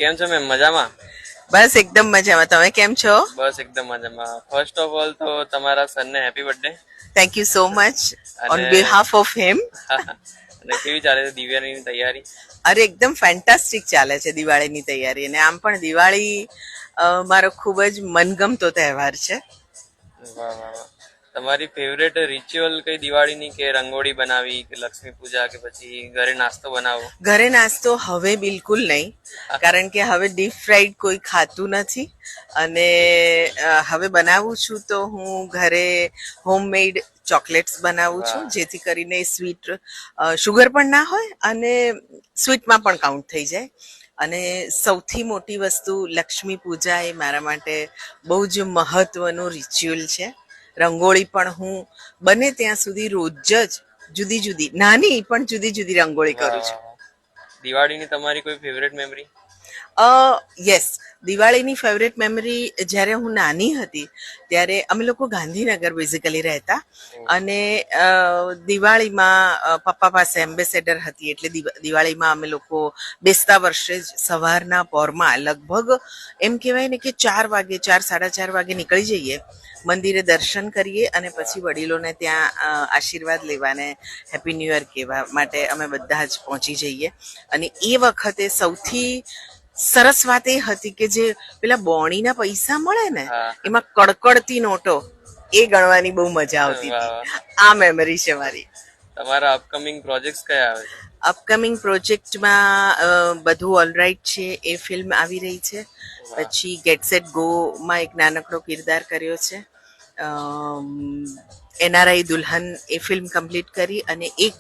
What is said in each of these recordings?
કેમ છો મેમ? મજામાં? બસ એકદમ મજામાં. તમે કેમ છો? બસ એકદમ મજામાં. ફર્સ્ટ ઓફ ઓલ તો તમારા સનને happy birthday. Thank you so much on અને બિહાફ ઓફ હિમ. અને કેવી ચાલે છે દિવ્યાની તૈયારી? અરે એકદમ ફેન્ટાસ્ટિક ચાલે છે દિવાળીની તૈયારી, અને આમ પણ દિવાળી મારો ખૂબ જ મનગમતો તહેવાર છે. વાહ વાહ વાહ. તમારી ફેવરેટ રિચ્યુઅલ કઈ દિવાળીની? કે રંગોળી બનાવી, કે લક્ષ્મી પૂજા, કે પછી ઘરે નાસ્તો બનાવો? ઘરે નાસ્તો હવે બિલકુલ નહીં, કારણ કે હવે ડીપ ફ્રાઈડ કોઈ ખાતું નથી. અને હવે બનાવું છું તો હું ઘરે હોમમેડ ચોકલેટ્સ બનાવું છું, વાહ જેથી કરીને સ્વીટ શુગર પણ ના હોય અને સ્વીટમાં પણ કાઉન્ટ થઈ જાય. અને સૌથી મોટી વસ્તુ લક્ષ્મી પૂજા એ મારા માટે બહુ જ મહત્વનું રિચ્યુઅલ છે. રંગોળી પણ હું બને ત્યાં સુધી રોજ જ જુદી જુદી, નાની પણ જુદી જુદી રંગોળી વાહ કરું વાહ છું. વાહ. દિવાળીની તમારી કોઈ ફેવરેટ મેમરી? યસ, દિવાળીની ફેવરેટ મેમરી, જ્યારે હું નાની હતી ત્યારે અમે લોકો ગાંધીનગર બેઝિકલી રહેતા. અને દિવાળીમાં પપ્પા પાસે એમ્બેસેડર હતી, એટલે દિવાળીમાં અમે લોકો બેસતા વર્ષે જ સવારના પોરમાં લગભગ એમ કહેવાય ને કે 4 વાગે, 4, 4:30 વાગે નીકળી જઈએ, મંદિરે દર્શન કરીએ અને પછી વડીલોને ત્યાં આશીર્વાદ લેવાને હેપી ન્યૂ યર કહેવા માટે અમે બધા જ પહોંચી જઈએ. અને એ વખતે સૌથી સરસ વાત એ હતી કે જે પેલા બોણીના પૈસા મળે ને, હા. એમાં કડકડતી નોટો, એ ગણવાની બહુ મજા આવતી વાહ હતી. વાહ. આ મેમરી છે મારી. તમારા અપકમિંગ પ્રોજેક્ટ્સ કયા આવે છે? અપકમિંગ પ્રોજેક્ટમાં બધું ઓલરાઈટ છે, એ ફિલ્મ આવી રહી છે. વાહ. પછી ગેટ સેટ ગો માં એક નાનકડો કિરદાર કર્યો છે. એનઆરઆઈ દુલ્હન એ ફિલ્મ કમ્પ્લીટ કરી, અને એક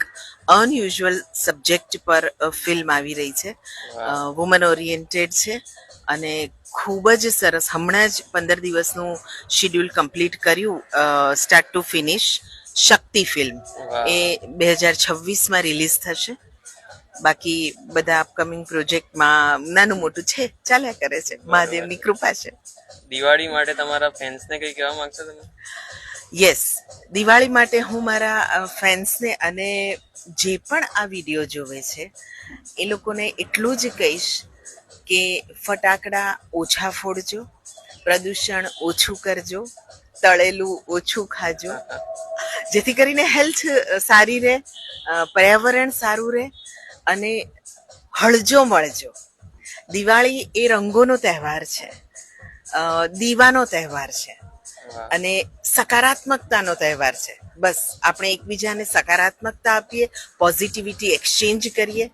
અનયુઝ્યુઅલ સબ્જેક્ટ પર ફિલ્મ આવી રહી છે. વાહ. વુમન ઓરિએન્ટેડ છે અને ખૂબ જ સરસ. હમણાં જ 15 દિવસનું શિડ્યુલ કમ્પ્લીટ કર્યું, સ્ટાર્ટ ટુ ફિનિશ. શક્તિ ફિલ્મ વાહ એ વાહ. 2026માં રિલીઝ થશે. બાકી બધા અપકમિંગ પ્રોજેક્ટમાં નાનું મોટું છે, ચાલ્યા કરે છે. મહાદેવની બરોબર. કૃપા છે. દિવાળી માટે તમારા ફેન્સને કઈ કહેવા માંગશો તમે? યસ, દિવાળી માટે હું મારા ફ્રેન્ડ્સને અને જે પણ આ વિડીયો જોવે છે એ લોકોને એટલું જ કહીશ કે ફટાકડા ઓછા ફોડજો, પ્રદૂષણ ઓછું કરજો, તળેલું ઓછું ખાજો, જેથી કરીને હેલ્થ સારી રહે, પર્યાવરણ સારું રહે અને હળજો મળજો. દિવાળી એ રંગોનો તહેવાર છે, દીવાનો તહેવાર છે વાહ. અને સકારાત્મકતાનો તહેવાર છે. બસ આપણે એકબીજાને સકારાત્મકતા આપીએ, પોઝિટિવિટી એક્સચેન્જ કરીએ.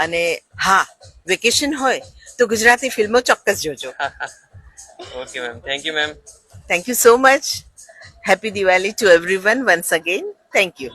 અને હા, વેકેશન હોય તો ગુજરાતી ફિલ્મો ચોક્કસ જોજો. Okay ma'am, thank you ma'am. Thank you so much. Happy Diwali to everyone once again. Thank you.